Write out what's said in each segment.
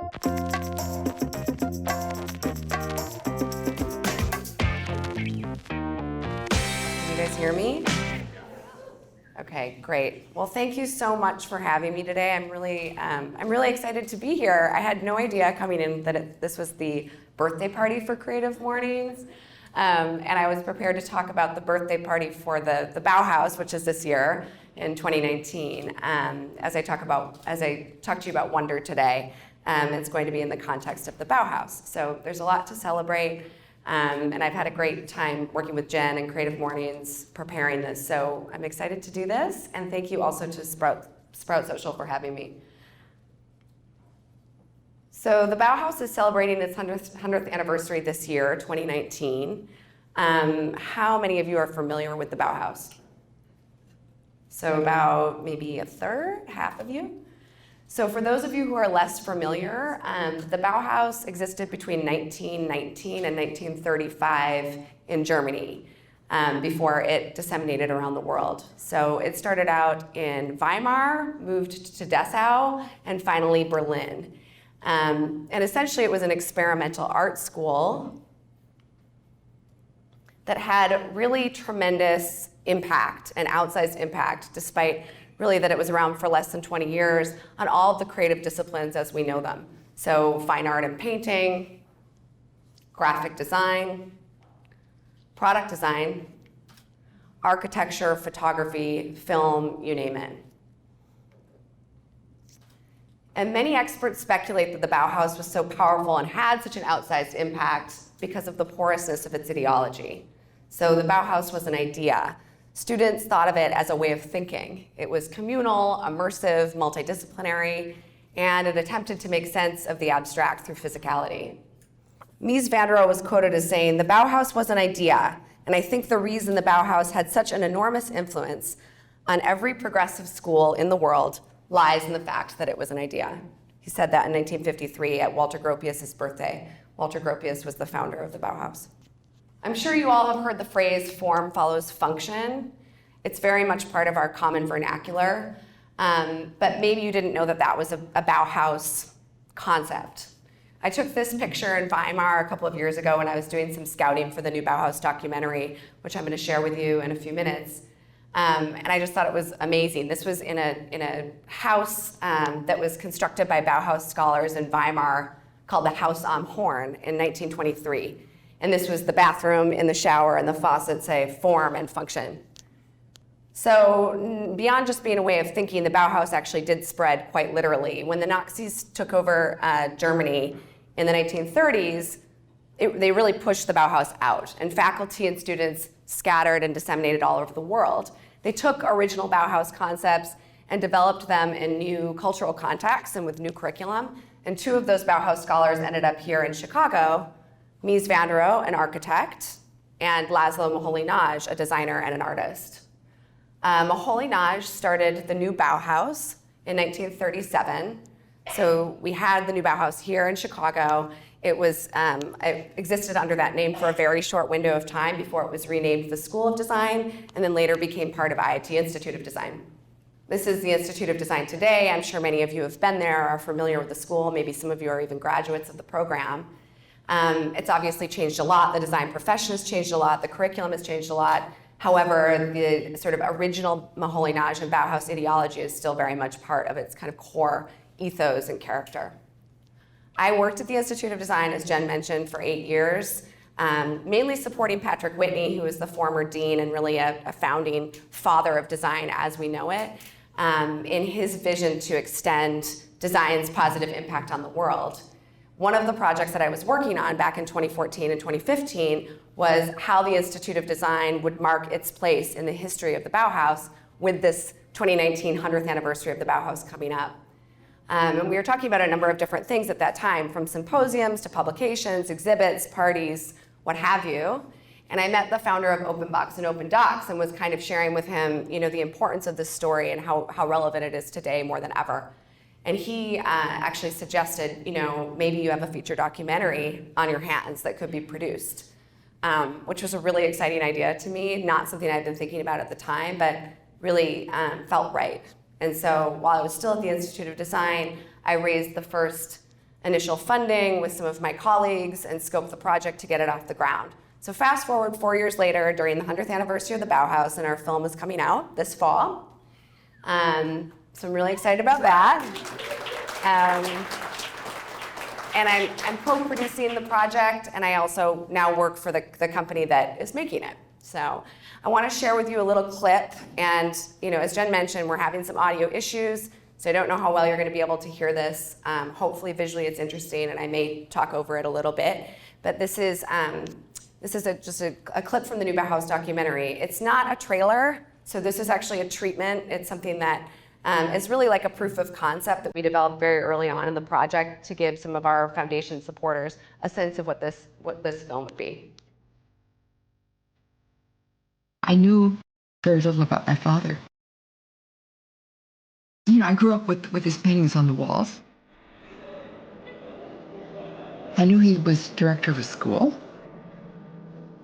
you guys hear me? Okay, great. Well, thank you so much for having me today. I'm really excited to be here. I had no idea coming in that this was the birthday party for Creative Mornings, and I was prepared to talk about the birthday party for the Bauhaus, which is this year in 2019. As I talk to you about wonder today, it's going to be in the context of the Bauhaus. So there's a lot to celebrate. And I've had a great time working with Jen and Creative Mornings preparing this. So I'm excited to do this. And thank you also to Sprout Social for having me. So the Bauhaus is celebrating its 100th anniversary this year, 2019. How many of you are familiar with the Bauhaus? So about maybe a third, half of you? So for those of you who are less familiar, the Bauhaus existed between 1919 and 1935 in Germany before it disseminated around the world. So it started out in Weimar, moved to Dessau, and finally Berlin. And essentially it was an experimental art school that had really tremendous impact and outsized impact, despite really that it was around for less than 20 years, on all of the creative disciplines as we know them. So fine art and painting, graphic design, product design, architecture, photography, film, you name it. And many experts speculate that the Bauhaus was so powerful and had such an outsized impact because of the porousness of its ideology. So the Bauhaus was an idea. Students thought of it as a way of thinking. It was communal, immersive, multidisciplinary, and it attempted to make sense of the abstract through physicality. Mies van der Rohe was quoted as saying, "The Bauhaus was an idea, and I think the reason the Bauhaus had such an enormous influence on every progressive school in the world lies in the fact that it was an idea." He said that in 1953 at Walter Gropius's birthday. Walter Gropius was the founder of the Bauhaus. I'm sure you all have heard the phrase form follows function. It's very much part of our common vernacular, but maybe you didn't know that that was a Bauhaus concept. I took this picture in Weimar a couple of years ago when I was doing some scouting for the new Bauhaus documentary, which I'm going to share with you in a few minutes. And I just thought it was amazing. This was in a house that was constructed by Bauhaus scholars in Weimar called the Haus am Horn in 1923. And this was the bathroom, in the shower, and the faucet say form and function. So beyond just being a way of thinking, the Bauhaus actually did spread quite literally. When the Nazis took over Germany in the 1930s, they really pushed the Bauhaus out, and faculty and students scattered and disseminated all over the world. They took original Bauhaus concepts and developed them in new cultural contexts and with new curriculum. And two of those Bauhaus scholars ended up here in Chicago, Mies van der Rohe, an architect, and Laszlo Moholy-Nagy, a designer and an artist. Moholy-Nagy started the new Bauhaus in 1937. So we had the new Bauhaus here in Chicago. It existed under that name for a very short window of time before it was renamed the School of Design, and then later became part of IIT Institute of Design. This is the Institute of Design today. I'm sure many of you have been there, are familiar with the school. Maybe some of you are even graduates of the program. It's obviously changed a lot. The design profession has changed a lot. The curriculum has changed a lot. However, the sort of original Moholy-Nagy and Bauhaus ideology is still very much part of its kind of core ethos and character. I worked at the Institute of Design, as Jen mentioned, for 8 years, mainly supporting Patrick Whitney, who is the former dean and really a founding father of design as we know it, in his vision to extend design's positive impact on the world. One of the projects that I was working on back in 2014 and 2015 was how the Institute of Design would mark its place in the history of the Bauhaus with this 2019 100th anniversary of the Bauhaus coming up. And we were talking about a number of different things at that time, from symposiums to publications, exhibits, parties, what have you. And I met the founder of OpenBox and Open Docs and was kind of sharing with him, the importance of this story and how relevant it is today more than ever. And he actually suggested, maybe you have a feature documentary on your hands that could be produced, which was a really exciting idea to me, not something I'd been thinking about at the time, but really felt right. And so while I was still at the Institute of Design, I raised the first initial funding with some of my colleagues and scoped the project to get it off the ground. So fast forward 4 years later, during the 100th anniversary of the Bauhaus, and our film is coming out this fall. So I'm really excited about that. And I'm co-producing the project, and I also now work for the company that is making it. So I want to share with you a little clip, and as Jen mentioned, we're having some audio issues, so I don't know how well you're going to be able to hear this. Hopefully visually it's interesting, and I may talk over it a little bit. But this is just a clip from the new Bauhaus documentary. It's not a trailer, so this is actually a treatment. It's something that is really like a proof of concept that we developed very early on in the project to give some of our foundation supporters a sense of what this film would be. I knew very little about my father. I grew up with his paintings on the walls. I knew he was director of a school,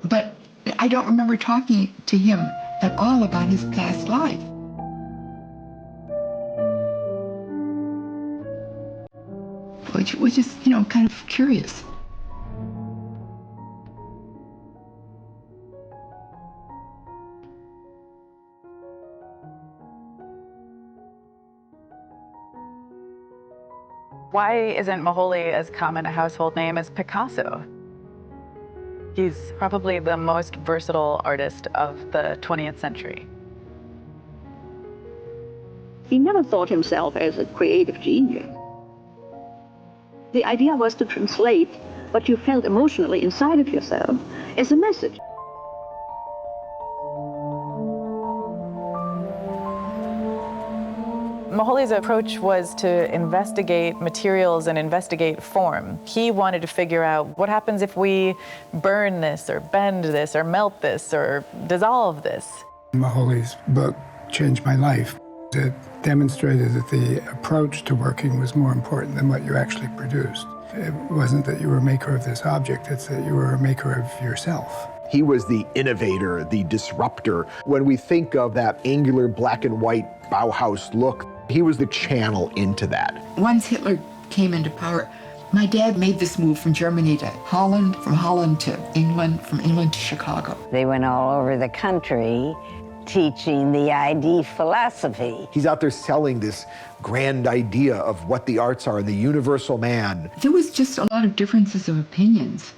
but I don't remember talking to him at all about his past life. Which is, kind of curious. Why isn't Moholy as common a household name as Picasso? He's probably the most versatile artist of the 20th century. He never thought himself as a creative genius. The idea was to translate what you felt emotionally inside of yourself as a message. Moholy's approach was to investigate materials and investigate form. He wanted to figure out what happens if we burn this or bend this or melt this or dissolve this. Moholy's book changed my life. It demonstrated that the approach to working was more important than what you actually produced. It wasn't that you were a maker of this object, it's that you were a maker of yourself. He was the innovator, the disruptor. When we think of that angular black and white Bauhaus look, he was the channel into that. Once Hitler came into power, my dad made this move from Germany to Holland, from Holland to England, from England to Chicago. They went all over the country teaching the ID philosophy. He's out there selling this grand idea of what the arts are, the universal man. There was just a lot of differences of opinions.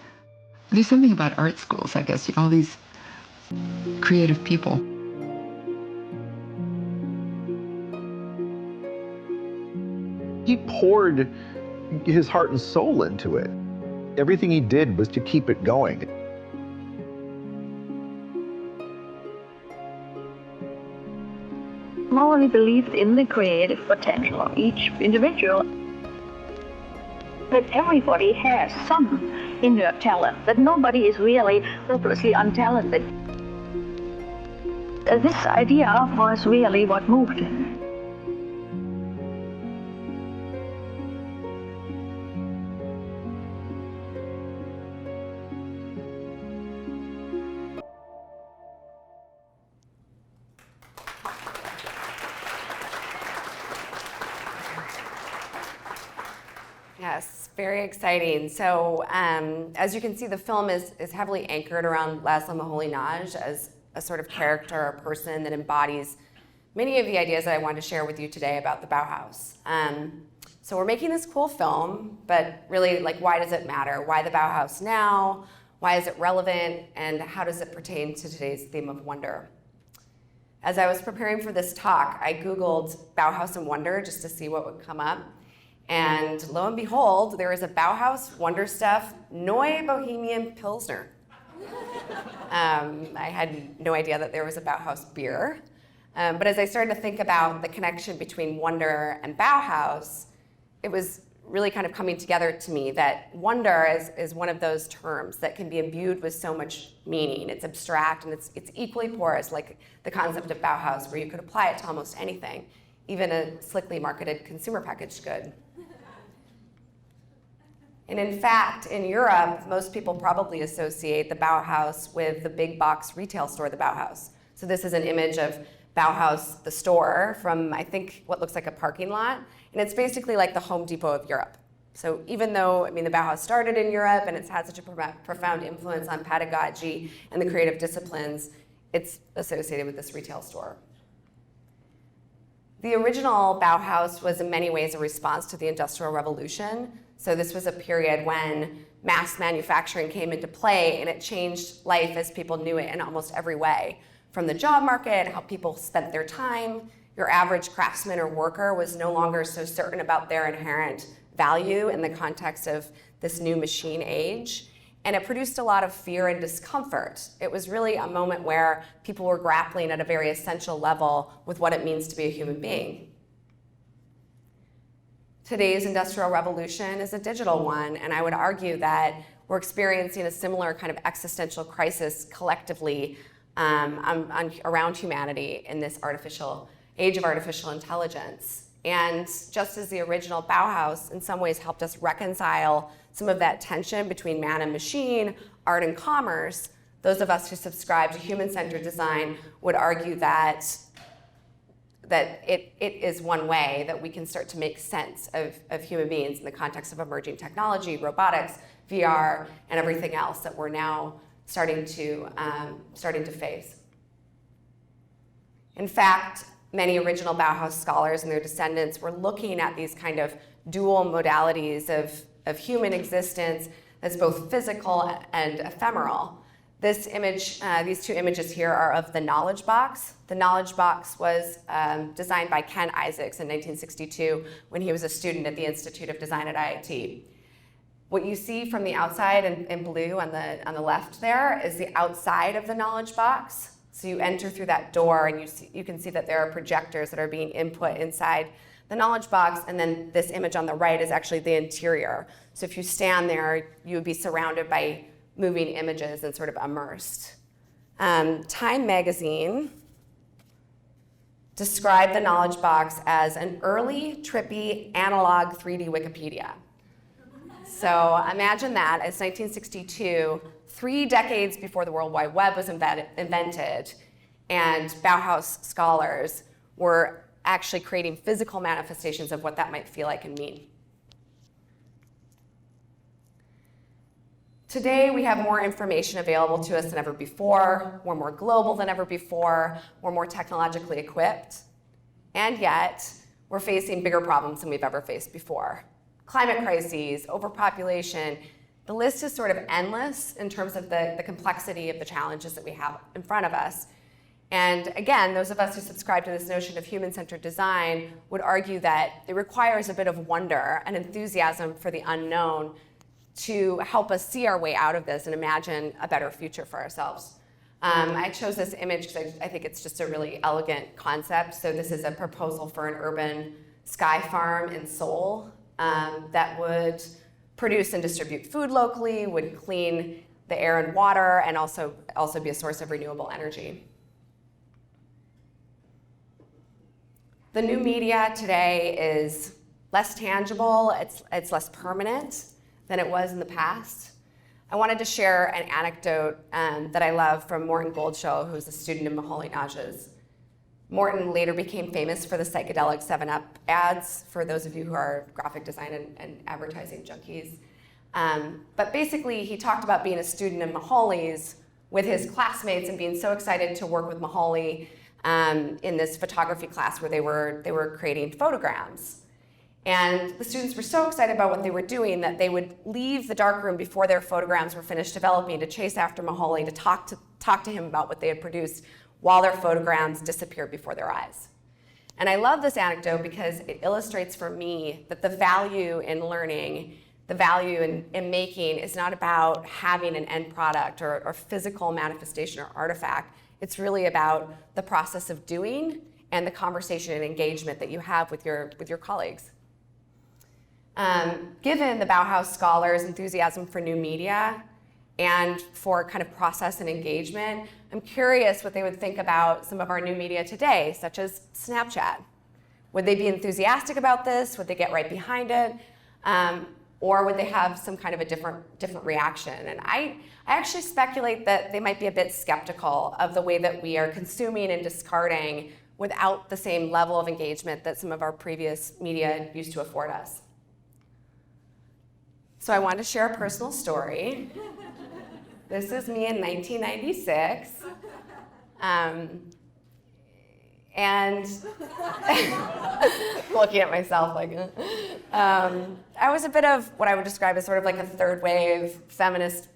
There's something about art schools, I guess, all these creative people. He poured his heart and soul into it. Everything he did was to keep it going. Moholy believed in the creative potential of each individual. That everybody has some inner talent, that nobody is really hopelessly untalented. This idea was really what moved him. Yes, very exciting. So as you can see, the film is heavily anchored around Laszlo Moholy-Nagy as a sort of character or person that embodies many of the ideas that I want to share with you today about the Bauhaus. So we're making this cool film, but really, why does it matter? Why the Bauhaus now? Why is it relevant? And how does it pertain to today's theme of wonder? As I was preparing for this talk, I Googled Bauhaus and wonder just to see what would come up. And lo and behold, there is a Bauhaus Wonder Stuff Neue Bohemian Pilsner. I had no idea that there was a Bauhaus beer. But as I started to think about the connection between wonder and Bauhaus, it was really kind of coming together to me that wonder is one of those terms that can be imbued with so much meaning. It's abstract and it's equally porous, like the concept of Bauhaus, where you could apply it to almost anything, even a slickly marketed consumer packaged good. And in fact, in Europe, most people probably associate the Bauhaus with the big box retail store, the Bauhaus. So this is an image of Bauhaus, the store, from I think what looks like a parking lot. And it's basically like the Home Depot of Europe. So even though, I mean, the Bauhaus started in Europe and it's had such a profound influence on pedagogy and the creative disciplines, it's associated with this retail store. The original Bauhaus was in many ways a response to the Industrial Revolution. So this was a period when mass manufacturing came into play and it changed life as people knew it in almost every way. From the job market, how people spent their time, your average craftsman or worker was no longer so certain about their inherent value in the context of this new machine age. And it produced a lot of fear and discomfort. It was really a moment where people were grappling at a very essential level with what it means to be a human being. Today's Industrial Revolution is a digital one, and I would argue that we're experiencing a similar kind of existential crisis collectively around humanity in this age of artificial intelligence. And just as the original Bauhaus in some ways helped us reconcile some of that tension between man and machine, art and commerce, those of us who subscribe to human-centered design would argue that it is one way that we can start to make sense of human beings in the context of emerging technology, robotics, VR, and everything else that we're now starting to face. In fact, many original Bauhaus scholars and their descendants were looking at these kind of dual modalities of human existence that's both physical and ephemeral. This image, these two images here are of the knowledge box. The knowledge box was designed by Ken Isaacs in 1962 when he was a student at the Institute of Design at IIT. What you see from the outside in blue on the left there is the outside of the knowledge box. So you enter through that door and you can see that there are projectors that are being input inside the knowledge box, and then this image on the right is actually the interior. So if you stand there, you would be surrounded by moving images and sort of immersed. Time magazine described the knowledge box as an early, trippy, analog 3D Wikipedia. So imagine that, it's 1962, 3 decades before the World Wide Web was invented, and Bauhaus scholars were actually creating physical manifestations of what that might feel like and mean. Today, we have more information available to us than ever before. We're more global than ever before. We're more technologically equipped. And yet, we're facing bigger problems than we've ever faced before. Climate crises, overpopulation, the list is sort of endless in terms of the complexity of the challenges that we have in front of us. And again, those of us who subscribe to this notion of human-centered design would argue that it requires a bit of wonder and enthusiasm for the unknown to help us see our way out of this and imagine a better future for ourselves. I chose this image because I think it's just a really elegant concept. So this is a proposal for an urban sky farm in Seoul that would produce and distribute food locally, would clean the air and water, and also be a source of renewable energy. The new media today is less tangible, it's less permanent than it was in the past. I wanted to share an anecdote that I love from Morton Goldshow, who's a student in Moholy-Nagy's. Morton later became famous for the psychedelic 7-Up ads, for those of you who are graphic design and advertising junkies. But basically, he talked about being a student in Moholy's with his classmates and being so excited to work with Moholy in this photography class where they were creating photograms. And the students were so excited about what they were doing that they would leave the darkroom before their photograms were finished developing to chase after Moholy to talk to him about what they had produced while their photograms disappeared before their eyes. And I love this anecdote because it illustrates for me that the value in learning, the value in making is not about having an end product or physical manifestation or artifact. It's really about the process of doing and the conversation and engagement that you have with your colleagues. Given the Bauhaus scholars' enthusiasm for new media and for kind of process and engagement, I'm curious what they would think about some of our new media today, such as Snapchat. Would they be enthusiastic about this? Would they get right behind it? Or would they have some kind of a different reaction? And I actually speculate that they might be a bit skeptical of the way that we are consuming and discarding without the same level of engagement that some of our previous media used to afford us. So I wanted to share a personal story. This is me in 1996. And looking at myself like, I was a bit of what I would describe as sort of like a third wave feminist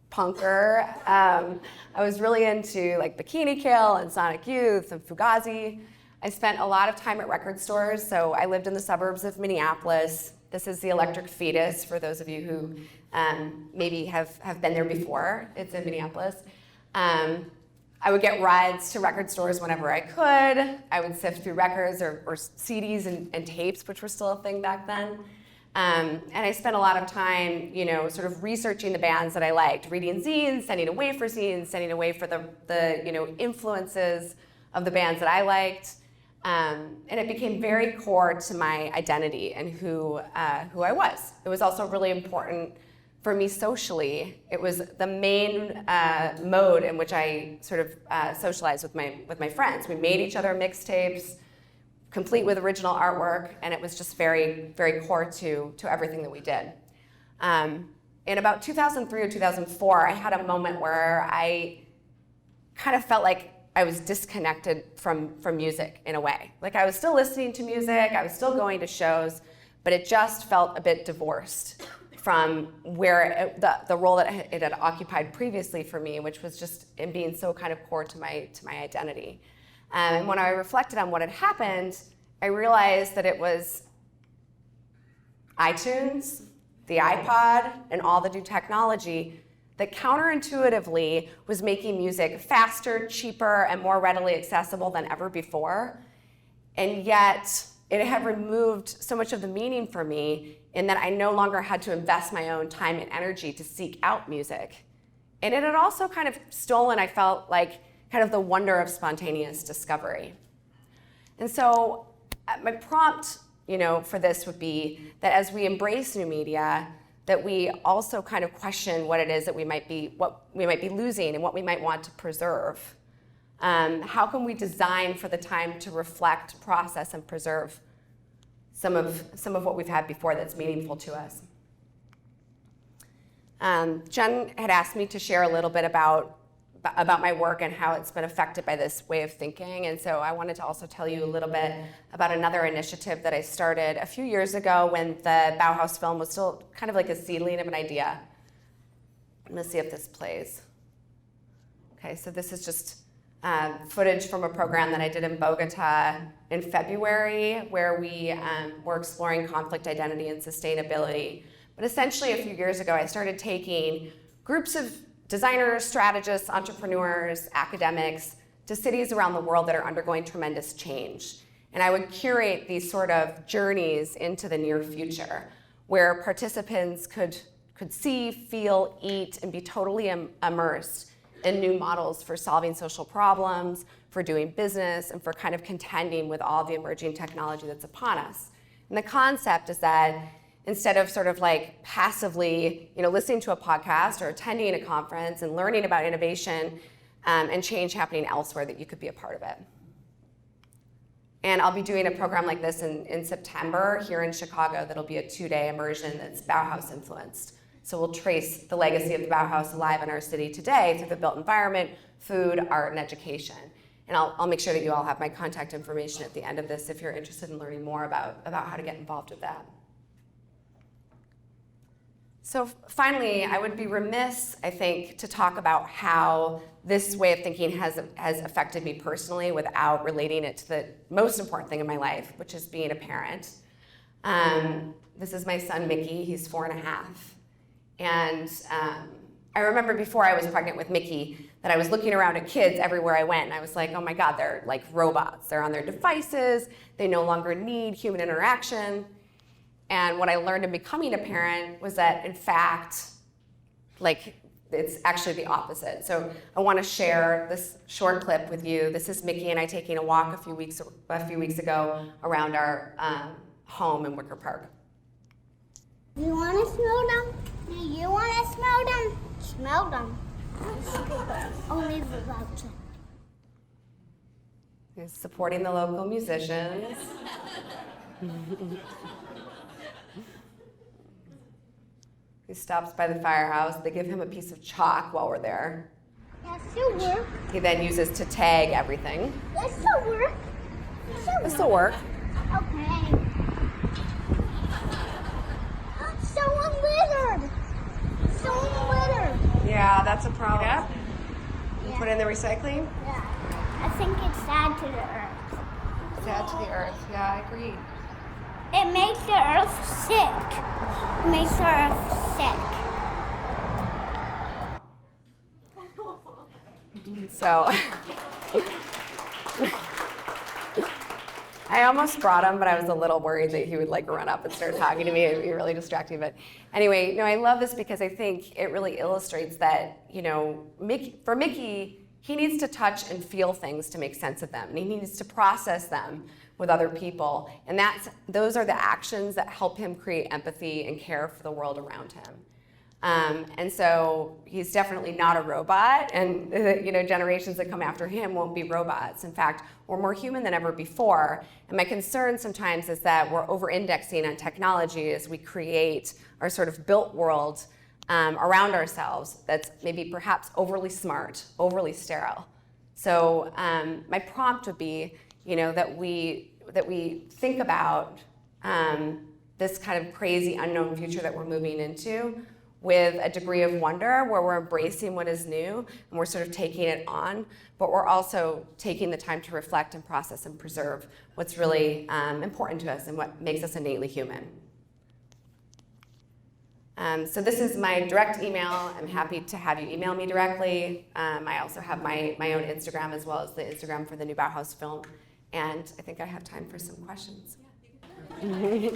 punker. I was really into like Bikini Kill and Sonic Youth and Fugazi. I spent a lot of time at record stores, so I lived in the suburbs of Minneapolis. This is the Electric Fetus, for those of you who maybe have been there before. It's in Minneapolis. I would get rides to record stores whenever I could. I would sift through records or CDs and tapes, which were still a thing back then. And I spent a lot of time, sort of researching the bands that I liked, reading zines, sending away for zines, sending away for the influences of the bands that I liked. And it became very core to my identity and who I was. It was also really important for me socially. It was the main mode in which I sort of socialized with my friends. We made each other mixtapes, complete with original artwork, and it was just very, very core to everything that we did. In about 2003 or 2004, I had a moment where I kind of felt like I was disconnected from music in a way. Like I was still listening to music, I was still going to shows, but it just felt a bit divorced from where the role that it had occupied previously for me, which was just in being so kind of core to my identity. And when I reflected on what had happened, I realized that it was iTunes, the iPod, and all the new technology that counterintuitively was making music faster, cheaper, and more readily accessible than ever before. And yet, it had removed so much of the meaning for me in that I no longer had to invest my own time and energy to seek out music. And it had also kind of stolen, I felt like, kind of the wonder of spontaneous discovery. And so my prompt, for this would be that as we embrace new media, that we also kind of question what it is that what we might be losing and what we might want to preserve. How can we design for the time to reflect, process, and preserve some of what we've had before that's meaningful to us? Jen had asked me to share a little bit about my work and how it's been affected by this way of thinking. And so I wanted to also tell you a little bit about another initiative that I started a few years ago when the Bauhaus film was still kind of like a seedling of an idea. Let's see if this plays. Okay, so this is just footage from a program that I did in Bogota in February where we were exploring conflict identity and sustainability. But essentially a few years ago, I started taking groups of designers, strategists, entrepreneurs, academics to cities around the world that are undergoing tremendous change. And I would curate these sort of journeys into the near future where participants could see, feel, eat, and be totally immersed in new models for solving social problems, for doing business, and for kind of contending with all the emerging technology that's upon us. And the concept is that instead of sort of like passively, listening to a podcast or attending a conference and learning about innovation and change happening elsewhere, that you could be a part of it. And I'll be doing a program like this in September here in Chicago that'll be a 2-day immersion that's Bauhaus influenced. So we'll trace the legacy of the Bauhaus alive in our city today through the built environment, food, art, and education. And I'll make sure that you all have my contact information at the end of this if you're interested in learning more about how to get involved with that. So finally, I would be remiss, I think, to talk about how this way of thinking has affected me personally without relating it to the most important thing in my life, which is being a parent. This is my son, Mickey. He's 4.5. And I remember before I was pregnant with Mickey that I was looking around at kids everywhere I went, and I was like, oh my God, they're like robots. They're on their devices. They no longer need human interaction. And what I learned in becoming a parent was that, in fact, it's actually the opposite. So I want to share this short clip with you. This is Mickey and I taking a walk a few weeks ago around our home in Wicker Park. You want to smell them? Do you want to smell them? Smell them. Only the voucher. He's supporting the local musicians. He stops by the firehouse. They give him a piece of chalk while we're there. That still work. He then uses to tag everything. That still work. This will work. Okay. Someone littered. Someone littered. Yeah, that's a problem. Yeah. Put it in the recycling. Yeah. I think it's sad to the earth. Sad to the earth. Yeah, I agree. It makes the earth sick. It makes the earth sick. So I almost brought him, but I was a little worried that he would like run up and start talking to me. It'd be really distracting. But anyway, no, I love this because I think it really illustrates that, you know, for Mickey, he needs to touch and feel things to make sense of them, and he needs to process them with other people. And those are the actions that help him create empathy and care for the world around him. And so he's definitely not a robot, and you know, generations that come after him won't be robots. In fact, we're more human than ever before. And my concern sometimes is that we're over-indexing on technology as we create our sort of built world around ourselves that's maybe perhaps overly smart, overly sterile. So my prompt would be, you know, that we think about this kind of crazy unknown future that we're moving into with a degree of wonder, where we're embracing what is new and we're sort of taking it on, but we're also taking the time to reflect and process and preserve what's really important to us and what makes us innately human. So this is my direct email. I'm happy to have you email me directly. I also have my own Instagram as well as the Instagram for the new Bauhaus film. And I think I have time for some questions. Yeah.